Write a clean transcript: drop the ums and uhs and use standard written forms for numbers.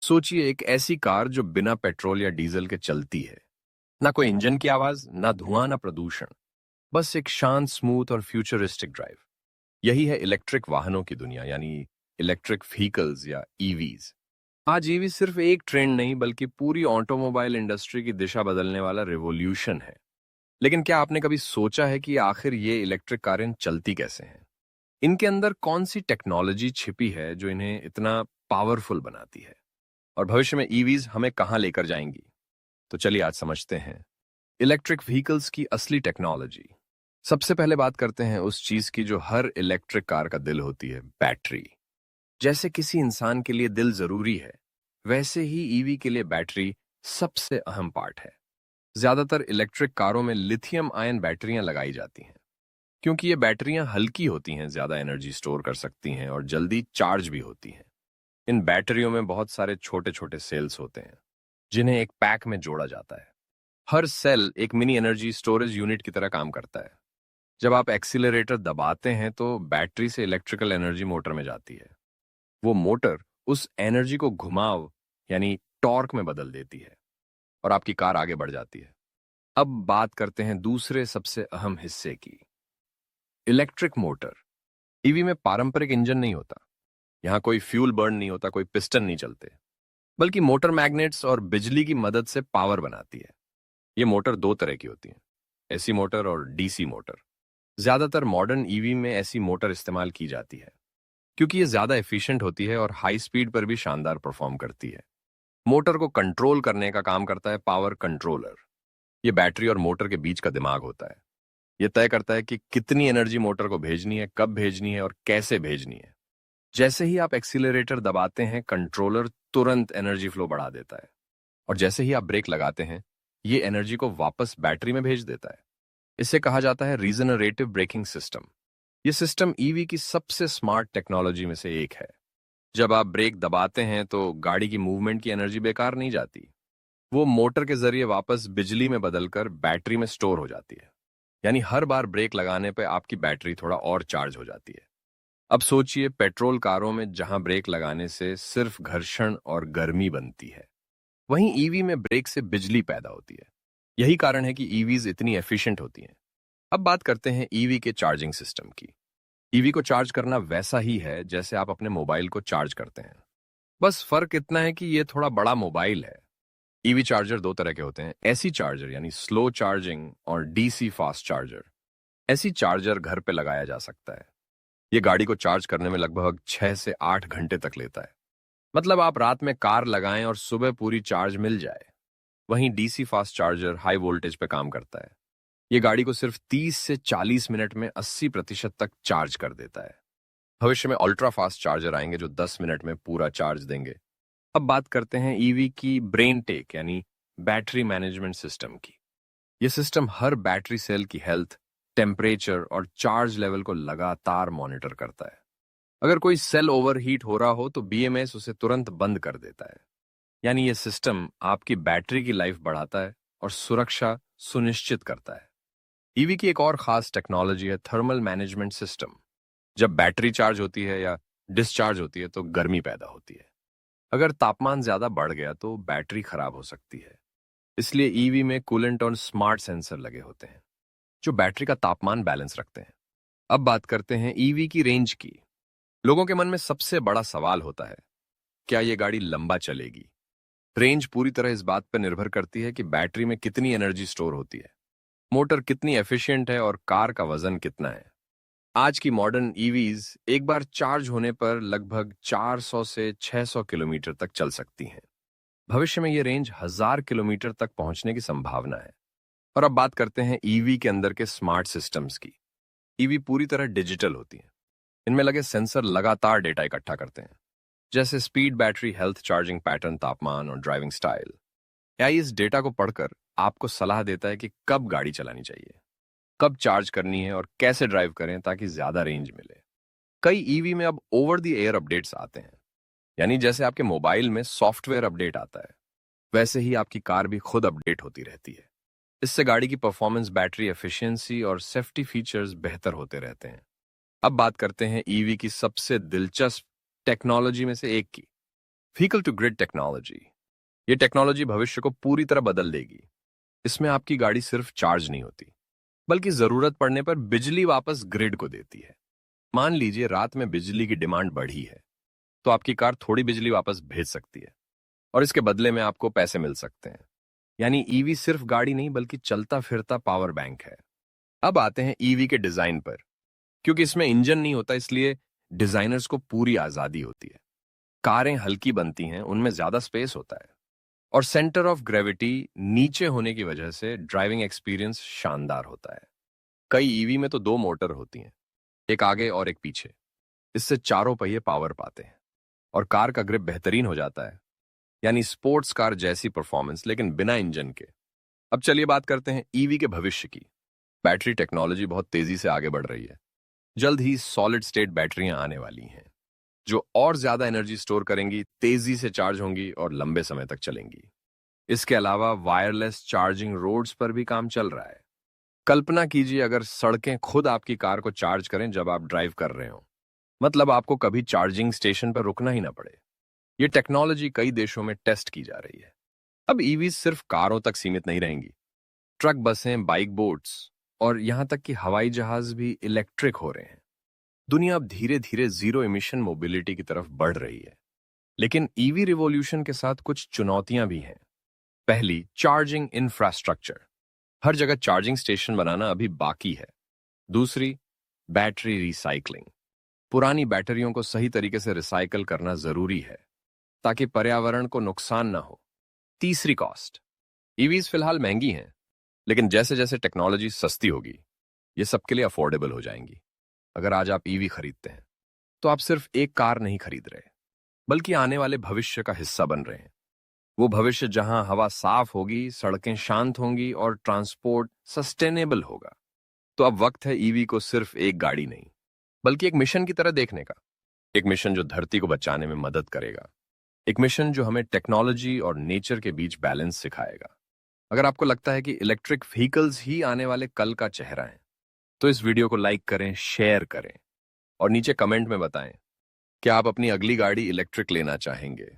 सोचिए एक ऐसी कार जो बिना पेट्रोल या डीजल के चलती है। ना कोई इंजन की आवाज, ना धुआं, ना प्रदूषण। बस एक शांत, स्मूथ और फ्यूचरिस्टिक ड्राइव। यही है इलेक्ट्रिक वाहनों की दुनिया, यानी इलेक्ट्रिक व्हीकल्स या ईवीज। आज ईवी सिर्फ एक ट्रेंड नहीं, बल्कि पूरी ऑटोमोबाइल इंडस्ट्री की दिशा बदलने वाला रिवॉल्यूशन है। लेकिन क्या आपने कभी सोचा है कि आखिर ये इलेक्ट्रिक कारें चलती कैसे हैं? इनके अंदर कौन सी टेक्नोलॉजी छिपी है जो इन्हें इतना पावरफुल बनाती है? और भविष्य में ईवीज हमें कहां लेकर जाएंगी? तो चलिए आज समझते हैं इलेक्ट्रिक व्हीकल्स की असली टेक्नोलॉजी। सबसे पहले बात करते हैं उस चीज की जो हर इलेक्ट्रिक कार का दिल होती है, बैटरी। जैसे किसी इंसान के लिए दिल जरूरी है, वैसे ही ईवी के लिए बैटरी सबसे अहम पार्ट है। ज्यादातर इलेक्ट्रिक कारों में लिथियम आयन बैटरियां लगाई जाती हैं, क्योंकि ये बैटरियां हल्की होती हैं, ज्यादा एनर्जी स्टोर कर सकती हैं और जल्दी चार्ज भी होती हैं। इन बैटरियों में बहुत सारे छोटे छोटे सेल्स होते हैं, जिन्हें एक पैक में जोड़ा जाता है। हर सेल एक मिनी एनर्जी स्टोरेज यूनिट की तरह काम करता है। जब आप एक्सीलरेटर दबाते हैं तो बैटरी से इलेक्ट्रिकल एनर्जी मोटर में जाती है। वो मोटर उस एनर्जी को घुमाव यानी टॉर्क में बदल देती है और आपकी कार आगे बढ़ जाती है। अब बात करते हैं दूसरे सबसे अहम हिस्से की, इलेक्ट्रिक मोटर। ईवी में पारंपरिक इंजन नहीं होता। यहाँ कोई फ्यूल बर्न नहीं होता, कोई पिस्टन नहीं चलते, बल्कि मोटर मैग्नेट्स और बिजली की मदद से पावर बनाती है। ये मोटर दो तरह की होती हैं, एसी मोटर और डीसी मोटर। ज्यादातर मॉडर्न ईवी में ऐसी मोटर इस्तेमाल की जाती है, क्योंकि ये ज्यादा एफिशिएंट होती है और हाई स्पीड पर भी शानदार परफॉर्म करती है। मोटर को कंट्रोल करने का काम करता है पावर कंट्रोलर। ये बैटरी और मोटर के बीच का दिमाग होता है। ये तय करता है कि कितनी एनर्जी मोटर को भेजनी है, कब भेजनी है और कैसे भेजनी है। जैसे ही आप एक्सीलरेटर दबाते हैं, कंट्रोलर तुरंत एनर्जी फ्लो बढ़ा देता है, और जैसे ही आप ब्रेक लगाते हैं, ये एनर्जी को वापस बैटरी में भेज देता है। इसे कहा जाता है रीजनरेटिव ब्रेकिंग सिस्टम। ये सिस्टम ईवी की सबसे स्मार्ट टेक्नोलॉजी में से एक है। जब आप ब्रेक दबाते हैं तो गाड़ी की मूवमेंट की एनर्जी बेकार नहीं जाती। वो मोटर के जरिए वापस बिजली में बदलकर बैटरी में स्टोर हो जाती है। यानी हर बार ब्रेक लगाने पर आपकी बैटरी थोड़ा और चार्ज हो जाती है। अब सोचिए, पेट्रोल कारों में जहां ब्रेक लगाने से सिर्फ घर्षण और गर्मी बनती है, वहीं ईवी में ब्रेक से बिजली पैदा होती है। यही कारण है कि ईवीज इतनी एफिशिएंट होती हैं। अब बात करते हैं ईवी के चार्जिंग सिस्टम की। ईवी को चार्ज करना वैसा ही है जैसे आप अपने मोबाइल को चार्ज करते हैं। बस फर्क इतना है कि ये थोड़ा बड़ा मोबाइल है। ईवी चार्जर दो तरह के होते हैं, एसी चार्जर यानी स्लो चार्जिंग और DC fast charger. AC charger घर पे लगाया जा सकता है। ये गाड़ी को चार्ज करने में लगभग 6 से 8 घंटे तक लेता है। मतलब आप रात में कार लगाएं और सुबह पूरी चार्ज मिल जाए। वहीं DC fast charger high voltage पे काम करता है। ये गाड़ी को सिर्फ 30 से 40 मिनट में 80% तक चार्ज कर देता है। भविष्य में अल्ट्रा फास्ट चार्जर आएंगे जो 10 मिनट में पूरा चार्ज देंगे। अब बात करते हैं ईवी की ब्रेन टेक यानी बैटरी मैनेजमेंट सिस्टम की। ये सिस्टम हर बैटरी सेल की हेल्थ, टेम्परेचर और चार्ज लेवल को लगातार मॉनिटर करता है। अगर कोई सेल ओवरहीट हो रहा हो तो बीएमएस उसे तुरंत बंद कर देता है। यानी ये सिस्टम आपकी बैटरी की लाइफ बढ़ाता है और सुरक्षा सुनिश्चित करता है। ईवी की एक और खास टेक्नोलॉजी है थर्मल मैनेजमेंट सिस्टम। जब बैटरी चार्ज होती है या डिस्चार्ज होती है तो गर्मी पैदा होती है। अगर तापमान ज्यादा बढ़ गया तो बैटरी खराब हो सकती है। इसलिए ईवी में कूलेंट और स्मार्ट सेंसर लगे होते हैं जो बैटरी का तापमान बैलेंस रखते हैं। अब बात करते हैं ईवी की रेंज की। लोगों के मन में सबसे बड़ा सवाल होता है, क्या ये गाड़ी लंबा चलेगी? रेंज पूरी तरह इस बात पर निर्भर करती है कि बैटरी में कितनी एनर्जी स्टोर होती है, मोटर कितनी एफिशिएंट है और कार का वजन कितना है। आज की मॉडर्न ईवीज एक बार चार्ज होने पर लगभग 400 से 600 किलोमीटर तक चल सकती हैं। भविष्य में ये रेंज 1000 किलोमीटर तक पहुंचने की संभावना है। और अब बात करते हैं ईवी के अंदर के स्मार्ट सिस्टम्स की। ईवी पूरी तरह डिजिटल होती है। इनमें लगे सेंसर लगातार डेटा इकट्ठा करते हैं, जैसे speed, battery health, charging pattern, तापमान और ड्राइविंग स्टाइल। एआई इस डेटा को पढ़कर आपको सलाह देता है कि कब गाड़ी चलानी चाहिए, कब चार्ज करनी है और कैसे ड्राइव करें ताकि ज्यादा रेंज मिले। कई ईवी में अब ओवर द एयर अपडेट्स आते हैं, यानी जैसे आपके मोबाइल में सॉफ्टवेयर अपडेट आता है, वैसे ही आपकी कार भी खुद अपडेट होती रहती है। इससे गाड़ी की परफॉर्मेंस, बैटरी एफिशिएंसी और सेफ्टी फीचर्स बेहतर होते रहते हैं। अब बात करते हैं ईवी की सबसे दिलचस्प टेक्नोलॉजी में से एक की, व्हीकल टू ग्रिड टेक्नोलॉजी। ये टेक्नोलॉजी भविष्य को पूरी तरह बदल देगी। इसमें आपकी गाड़ी सिर्फ चार्ज नहीं होती, बल्कि जरूरत पड़ने पर बिजली वापस ग्रिड को देती है। मान लीजिए रात में बिजली की डिमांड बढ़ी है, तो आपकी कार थोड़ी बिजली वापस भेज सकती है और इसके बदले में आपको पैसे मिल सकते हैं। यानी ईवी सिर्फ गाड़ी नहीं बल्कि चलता फिरता पावर बैंक है। अब आते हैं ईवी के डिजाइन पर। क्योंकि इसमें इंजन नहीं होता, इसलिए डिजाइनर्स को पूरी आजादी होती है। कारें हल्की बनती हैं, उनमें ज्यादा स्पेस होता है और सेंटर ऑफ ग्रेविटी नीचे होने की वजह से ड्राइविंग एक्सपीरियंस शानदार होता है। कई ईवी में तो दो मोटर होती हैं, एक आगे और एक पीछे। इससे चारों पहिए पावर पाते हैं और कार का ग्रिप बेहतरीन हो जाता है। यानी स्पोर्ट्स कार जैसी परफॉर्मेंस, लेकिन बिना इंजन के। अब चलिए बात करते हैं ईवी के भविष्य की। बैटरी टेक्नोलॉजी बहुत तेजी से आगे बढ़ रही है। जल्द ही सॉलिड स्टेट बैटरियां आने वाली हैं, जो और ज्यादा एनर्जी स्टोर करेंगी, तेजी से चार्ज होंगी और लंबे समय तक चलेंगी। इसके अलावा वायरलेस चार्जिंग रोड्स पर भी काम चल रहा है। कल्पना कीजिए अगर सड़कें खुद आपकी कार को चार्ज करें जब आप ड्राइव कर रहे हो, मतलब आपको कभी चार्जिंग स्टेशन पर रुकना ही ना पड़े। ये टेक्नोलॉजी कई देशों में टेस्ट की जा रही है। अब ईवी सिर्फ कारों तक सीमित नहीं रहेंगी। ट्रक, बसें, बाइक, बोट्स और यहां तक कि हवाई जहाज भी इलेक्ट्रिक हो रहे हैं। दुनिया अब धीरे धीरे जीरो इमिशन मोबिलिटी की तरफ बढ़ रही है। लेकिन ईवी रिवॉल्यूशन के साथ कुछ चुनौतियां भी हैं। पहली, चार्जिंग इंफ्रास्ट्रक्चर। हर जगह चार्जिंग स्टेशन बनाना अभी बाकी है। दूसरी, बैटरी रिसाइकलिंग। पुरानी बैटरियों को सही तरीके से रिसाइकल करना जरूरी है ताकि पर्यावरण को नुकसान ना हो। तीसरी, कॉस्ट। ईवीज फिलहाल महंगी हैं, लेकिन जैसे जैसे टेक्नोलॉजी सस्ती होगी, ये सबके लिए अफोर्डेबल हो जाएंगी। अगर आज आप ईवी खरीदते हैं, तो आप सिर्फ एक कार नहीं खरीद रहे, बल्कि आने वाले भविष्य का हिस्सा बन रहे हैं। वो भविष्य जहां हवा साफ होगी, सड़कें शांत होंगी और ट्रांसपोर्ट सस्टेनेबल होगा। तो अब वक्त है ईवी को सिर्फ एक गाड़ी नहीं, बल्कि एक मिशन की तरह देखने का। एक मिशन जो धरती को बचाने में मदद करेगा। एक मिशन जो हमें टेक्नोलॉजी और नेचर के बीच बैलेंस सिखाएगा। अगर आपको लगता है कि इलेक्ट्रिक व्हीकल्स ही आने वाले कल का चेहरा है, तो इस वीडियो को लाइक करें, शेयर करें और नीचे कमेंट में बताएं कि आप अपनी अगली गाड़ी इलेक्ट्रिक लेना चाहेंगे।